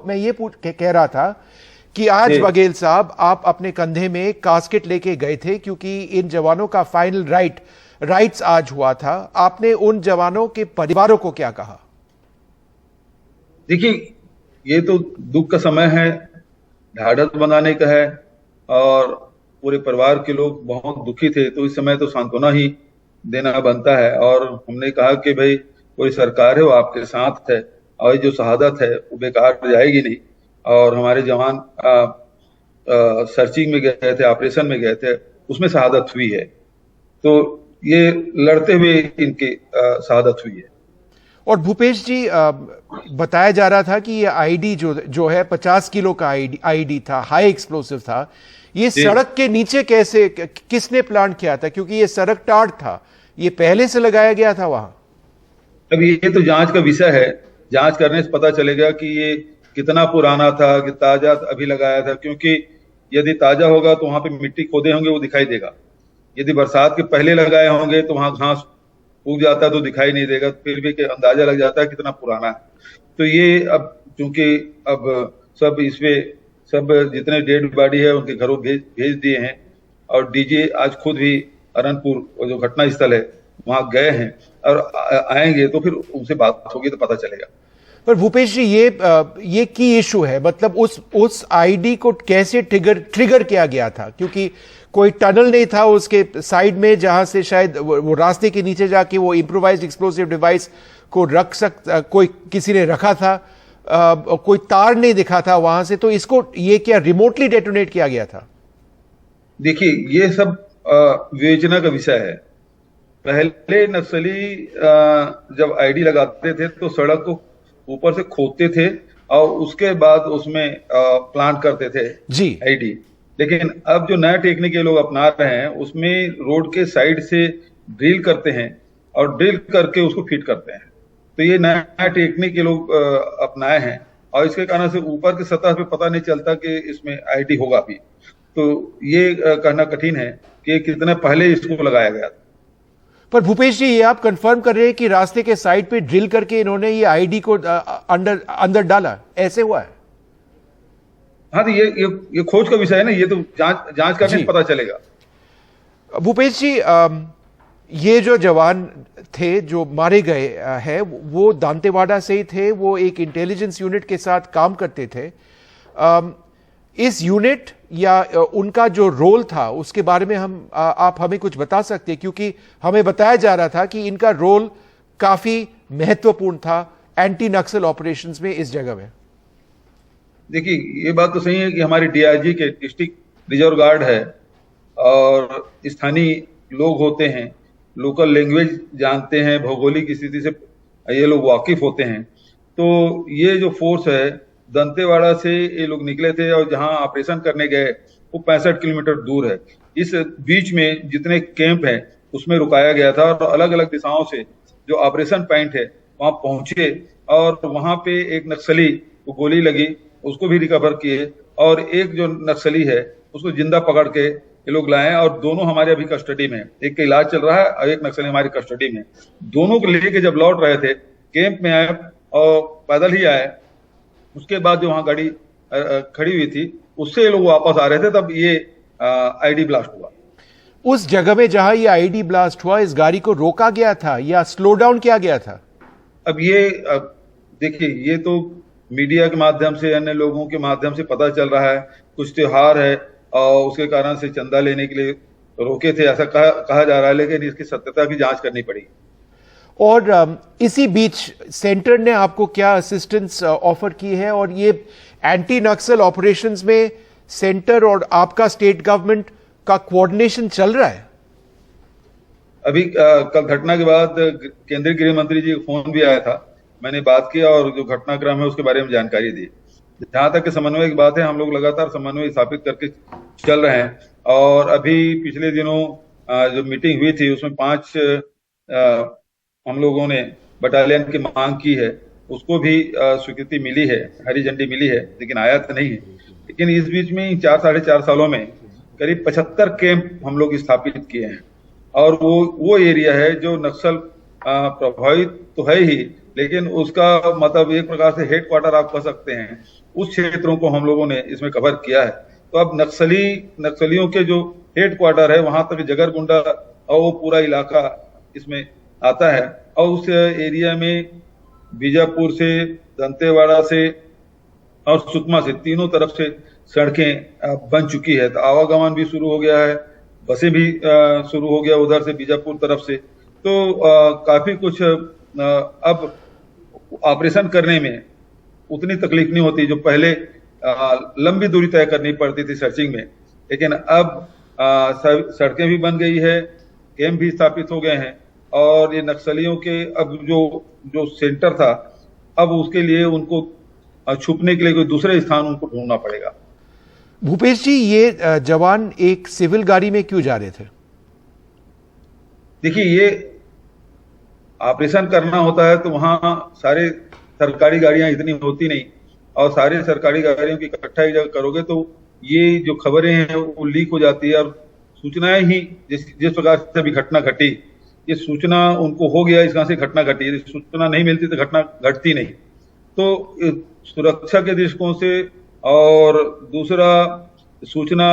मैं ये कह रहा था कि आज बघेल साहब आप अपने कंधे में कास्केट लेके गए थे क्योंकि इन जवानों का फाइनल राइट्स आज हुआ था। आपने उन जवानों के परिवारों को क्या कहा? देखिए, ये तो दुख का समय है, ढाढ़स बनाने का है और पूरे परिवार के लोग बहुत दुखी थे, तो इस समय तो सांत्वना ही देना बनता है। और हमने कहा कि भाई कोई सरकार है वो आपके साथ है और ये जो शहादत है वो बेकार जाएगी नहीं। और हमारे जवान सर्चिंग में गए थे, ऑपरेशन में गए थे, उसमें शहादत हुई है। तो ये लड़ते हुए इनकी शहादत हुई है। और भूपेश जी, बताया जा रहा था कि ये आईडी जो है 50 किलो का आईडी था, हाई एक्सप्लोसिव था। ये सड़क के नीचे कैसे, किसने प्लान किया था? क्योंकि ये सड़क टार था, ये पहले से लगाया गया था वहां? अब ये तो जांच का विषय है, जांच करने से पता चलेगा कि ये कितना पुराना था, कि ताजा अभी लगाया था। क्योंकि यदि ताजा होगा तो वहां पे मिट्टी खोदे होंगे, वो दिखाई देगा। यदि बरसात के पहले लगाए होंगे तो वहां घास उग जाता है तो दिखाई नहीं देगा, फिर भी अंदाजा लग जाता है कितना पुराना है। तो ये अब चूंकि अब सब इसमें सब जितने डेड बॉडी है उनके घरों भेज दिए हैं। और डीजी आज खुद भी अरनपुर जो घटना स्थल है वहां गए हैं और आएंगे, तो फिर उनसे बात होगी तो पता चलेगा। पर भूपेश जी, ये की इशू है, मतलब उस आईडी को कैसे ट्रिगर किया गया था? क्योंकि कोई टनल नहीं था उसके साइड में जहां से शायद वो रास्ते के नीचे जाके वो इम्प्रोवाइज्ड एक्सप्लोसिव डिवाइस को कोई किसी ने रखा था, कोई तार नहीं दिखा था वहां से, तो इसको ये क्या रिमोटली डेटोनेट किया गया था? देखिए, ये सब विवेचना का विषय है। पहले नक्सली जब आईडी लगाते थे तो सड़क को ऊपर से खोदते थे और उसके बाद उसमें प्लांट करते थे जी आईडी। लेकिन अब जो नया टेक्निक ये लोग अपना रहे हैं उसमें रोड के साइड से ड्रिल करते हैं और ड्रिल करके उसको फिट करते हैं। तो ये नया टेक्निक ये लोग अपनाए हैं और इसके कारण से ऊपर की सतह पे पता नहीं चलता कि इसमें आईडी होगा भी। तो ये कहना कठिन है कि कितना पहले इसको लगाया गया था। पर भूपेश जी, ये आप कंफर्म कर रहे हैं कि रास्ते के साइड पे ड्रिल करके इन्होंने ये आईडी को अंदर डाला, ऐसे हुआ है? हाँ, तो ये खोज का विषय है ना, ये तो जांच करने से पता चलेगा। भूपेश जी, ये जो जवान थे जो मारे गए हैं वो दांतेवाड़ा से ही थे, वो एक इंटेलिजेंस यूनिट के साथ काम करते थे। इस यूनिट या उनका जो रोल था उसके बारे में आप हमें कुछ बता सकते हैं? क्योंकि हमें बताया जा रहा था कि इनका रोल काफी महत्वपूर्ण था एंटी नक्सल ऑपरेशंस में इस जगह में। देखिए, ये बात तो सही है कि हमारे डीआईजी के डिस्ट्रिक्ट रिजर्व गार्ड है और स्थानीय लोग होते हैं, लोकल लैंग्वेज जानते हैं, भौगोलिक स्थिति से ये लोग वाकिफ होते हैं। तो ये जो फोर्स है दंतेवाड़ा से ये लोग निकले थे और जहां ऑपरेशन करने गए वो 65 किलोमीटर दूर है। इस बीच में जितने कैंप हैं उसमें रुकाया गया था और अलग अलग दिशाओं से जो ऑपरेशन पॉइंट है वहां पहुंचे और वहां पे एक नक्सली को गोली लगी, उसको भी रिकवर किए और एक जो नक्सली है उसको जिंदा पकड़ के ये लोग लाए और दोनों हमारे अभी कस्टडी में, एक का इलाज चल रहा है और एक नक्सली हमारी कस्टडी में। दोनों को लेके जब लौट रहे थे कैंप में आए और पैदल ही आए, उसके बाद जो वहां गाड़ी खड़ी हुई थी उससे लोग वापस आ रहे थे, तब ये आईडी ब्लास्ट हुआ। उस जगह में जहां ये आईडी ब्लास्ट हुआ, इस गाड़ी को रोका गया था या स्लो डाउन किया गया था? अब ये देखिए, ये तो मीडिया के माध्यम से, अन्य लोगों के माध्यम से पता चल रहा है। कुछ त्योहार है और उसके कारण से चंदा लेने के लिए रोके थे, ऐसा कहा जा रहा है, लेकिन इसकी सत्यता की जांच करनी पड़ेगी। और इसी बीच सेंटर ने आपको क्या असिस्टेंस ऑफर की है? और ये एंटी नक्सल ऑपरेशंस में सेंटर और आपका स्टेट गवर्नमेंट का कोऑर्डिनेशन चल रहा है? अभी कल घटना के बाद केंद्रीय गृह मंत्री जी का फोन भी आया था, मैंने बात किया और जो घटनाक्रम है उसके बारे में जानकारी दी। जहां तक समन्वय की बात है, हम लोग लगातार समन्वय स्थापित करके चल रहे हैं। और अभी पिछले दिनों जो मीटिंग हुई थी उसमें 5 हम लोगों ने बटालियन की मांग की है, उसको भी स्वीकृति मिली है, हरी झंडी मिली है, लेकिन आया तो नहीं है। लेकिन इस बीच में 4-4.5 सालों में करीब 75 कैंप हम लोग स्थापित किए हैं और वो एरिया है जो नक्सल प्रभावित तो है ही, लेकिन उसका मतलब एक प्रकार से हेड क्वार्टर आप कह सकते हैं। उस क्षेत्रों को हम लोगों ने इसमें कवर किया है। तो अब नक्सलियों के जो हेड क्वार्टर है वहां तक जगरगुंडा और वो पूरा इलाका इसमें आता है, और उस एरिया में बीजापुर से, दंतेवाड़ा से और सुकमा से तीनों तरफ से सड़कें बन चुकी है। तो आवागमन भी शुरू हो गया है, बसें भी शुरू हो गया उधर से बीजापुर तरफ से। तो काफी कुछ अब ऑपरेशन करने में उतनी तकलीफ नहीं होती जो पहले लंबी दूरी तय करनी पड़ती थी सर्चिंग में। लेकिन अब सड़कें भी बन गई है, कैंप भी स्थापित हो गए हैं, और ये नक्सलियों के अब जो सेंटर था, अब उसके लिए उनको छुपने के लिए कोई दूसरे स्थान उनको ढूंढना पड़ेगा। भूपेश जी, ये जवान एक सिविल गाड़ी में क्यों जा रहे थे? देखिए, ये ऑपरेशन करना होता है तो वहां सारे सरकारी गाड़ियां इतनी होती नहीं, और सारे सरकारी गाड़ियों की इकट्ठा एक जगह करोगे तो ये जो खबरें हैं वो लीक हो जाती है, और सूचनाएं ही जिस प्रकार से अभी घटना घटी, ये सूचना उनको हो गया इस कारण से घटना घटी। यदि सूचना नहीं मिलती तो घटना घटती नहीं। तो सुरक्षा के दृष्टिकोण से, और दूसरा सूचना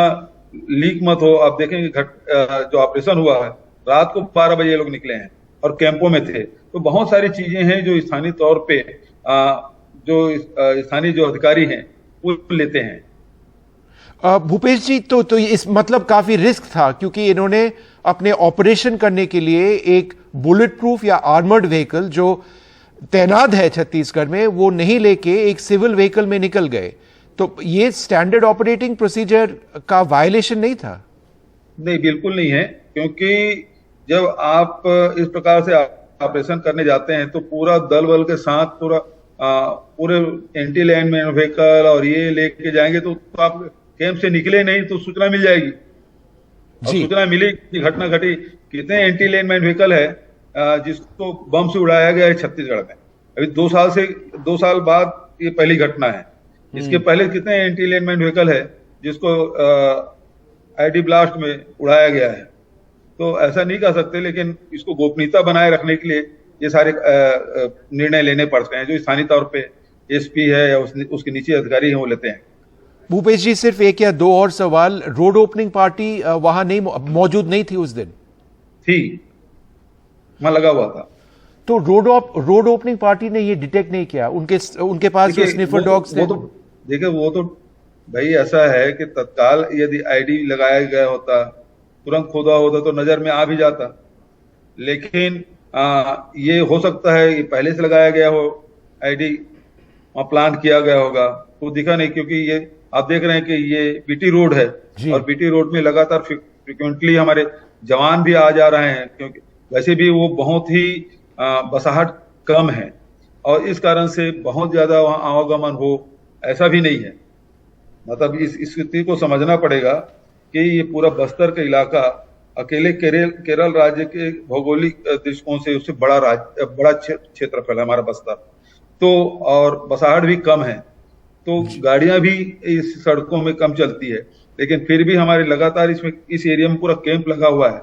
लीक मत हो। आप देखेंगे जो ऑपरेशन हुआ है, रात को 12 बजे लोग निकले हैं और कैंपों में थे। तो बहुत सारी चीजें हैं जो स्थानीय तौर पे जो स्थानीय जो अधिकारी हैं वो लेते हैं। भूपेश जी, तो इस मतलब काफी रिस्क था, क्योंकि इन्होंने अपने ऑपरेशन करने के लिए एक बुलेट प्रूफ या आर्मर्ड व्हीकल जो तैनात है छत्तीसगढ़ में, वो नहीं लेके एक सिविल व्हीकल में निकल गए। तो ये स्टैंडर्ड ऑपरेटिंग प्रोसीजर का वायलेशन नहीं था? नहीं, बिल्कुल नहीं है, क्योंकि जब आप इस प्रकार से ऑपरेशन करने जाते हैं तो पूरा दल बल के साथ पूरे एंटी लैंड मैन व्हीकल और ये लेके जाएंगे, तो आप कैंप से निकले नहीं तो सूचना मिल जाएगी। और सूचना मिली कि घटना घटी। कितने एंटी लैंड मैन व्हीकल है जिसको बम से उड़ाया गया है छत्तीसगढ़ में। अभी 2 साल बाद ये पहली घटना है। इसके पहले कितने एंटी लैंड मैन व्हीकल है जिसको आईडी ब्लास्ट में उड़ाया गया है। तो ऐसा नहीं कह सकते, लेकिन इसको गोपनीयता बनाए रखने के लिए ये सारे निर्णय लेने पड़ते हैं जो स्थानीय तौर पे एसपी है या उसके नीचे अधिकारी हैं वो लेते हैं। भूपेश जी, सिर्फ एक या दो और सवाल। रोड ओपनिंग पार्टी वहां नहीं मौजूद नहीं थी उस दिन? थी, वहां लगा हुआ था। तो रोड ओपनिंग पार्टी ने ये डिटेक्ट नहीं किया? उनके पास जो स्निफर डॉग्स थे। देखिए, वो तो भाई ऐसा है कि तत्काल यदि आईडी लगाया गया होता, तुरंत खोदा होता तो नजर में आ भी जाता। लेकिन ये हो सकता है ये पहले से लगाया गया हो आईडी, वहां प्लान किया गया होगा तो दिखा नहीं। क्योंकि ये आप देख रहे हैं कि ये बीटी रोड है, और बीटी रोड में लगातार फ्रिक्वेंटली हमारे जवान भी आ जा रहे हैं, क्योंकि वैसे भी वो बहुत ही बसाहट कम है, और इस कारण से बहुत ज्यादा वहां आवागमन हो ऐसा भी नहीं है। मतलब इस स्थिति को समझना पड़ेगा कि ये पूरा बस्तर का इलाका अकेले केरल राज्य के भौगोलिक दृष्टिकोण से उससे बड़ा क्षेत्रफल है हमारा बस्तर। तो और बसाहट भी कम है, तो गाड़ियां भी इस सड़कों में कम चलती है। लेकिन फिर भी हमारे लगातार इस एरिया में पूरा कैंप लगा हुआ है,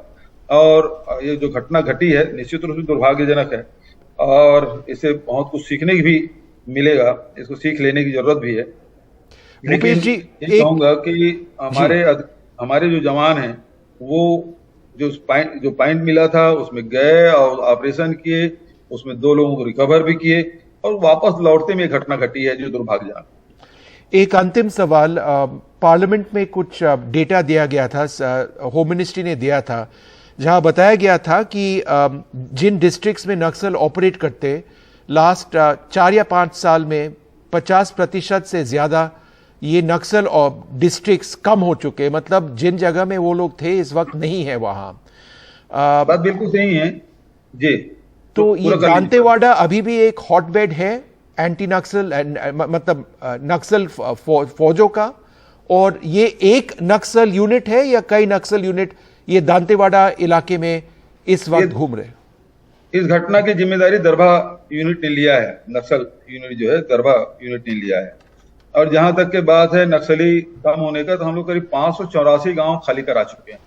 और ये जो घटना घटी है निश्चित रूप से दुर्भाग्यजनक है, और इससे बहुत कुछ सीखने की भी मिलेगा, इसको सीख लेने की जरूरत भी है। लेकिन ये कहूंगा कि हमारे जो जवान हैं वो जो पॉइंट मिला था उसमें गए और ऑपरेशन किए, उसमें 2 लोगों को रिकवर भी किए, और वापस लौटते में घटना घटी है जो दुर्भाग्यजनक। एक अंतिम सवाल। पार्लियामेंट में कुछ डेटा दिया गया था, होम मिनिस्ट्री ने दिया था, जहां बताया गया था कि जिन डिस्ट्रिक्ट्स में नक्सल ऑपरेट करते, लास्ट 4 या 5 साल में 50% से ज्यादा ये नक्सल और डिस्ट्रिक्ट्स कम हो चुके। मतलब जिन जगह में वो लोग थे इस वक्त नहीं है वहां। बात बिल्कुल सही है जी। तो ये दांतेवाड़ा अभी भी एक हॉटबेड है एंटी नक्सल, मतलब नक्सल फौजों का, और ये एक नक्सल यूनिट है या कई नक्सल यूनिट ये दांतेवाड़ा इलाके में इस वक्त घूम रहे? इस घटना की जिम्मेदारी दरभा यूनिट ने लिया है। नक्सल यूनिट जो है दरभा यूनिट ने लिया है। और जहां तक के बात है नक्सली कम होने का, तो हम लोग करीब 584 गांव खाली करा चुके हैं।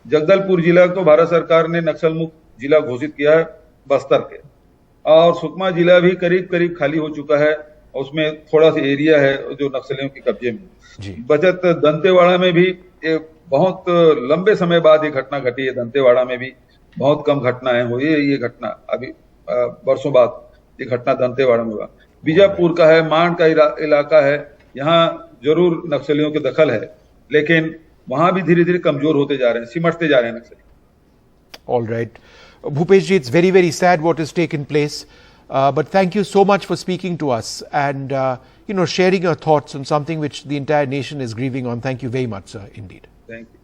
जगदलपुर जिला को भारत सरकार ने नक्सल मुक्त जिला घोषित किया है बस्तर के, और सुकमा जिला भी करीब करीब खाली हो चुका है। उसमें थोड़ा सा एरिया है जो नक्सलियों के कब्जे में। जी। बचत दंतेवाड़ा में भी बहुत लंबे समय बाद ये घटना घटी है। दंतेवाड़ा में भी बहुत कम घटनाएं हुई है। ये घटना अभी वर्षों बाद ये घटना दंतेवाड़ा में हुआ। बीजापुर का है, मांड का इलाका है, यहाँ जरूर नक्सलियों के दखल है, लेकिन वहां भी धीरे धीरे कमजोर होते जा रहे हैं, सिमटते जा रहे हैं नक्सली। All right. Bhupesh ji, it's very, very sad what has taken place. But thank you so much for speaking to us and, sharing your thoughts on something which the entire nation is grieving on. Thank you very much, sir, indeed. Thank you.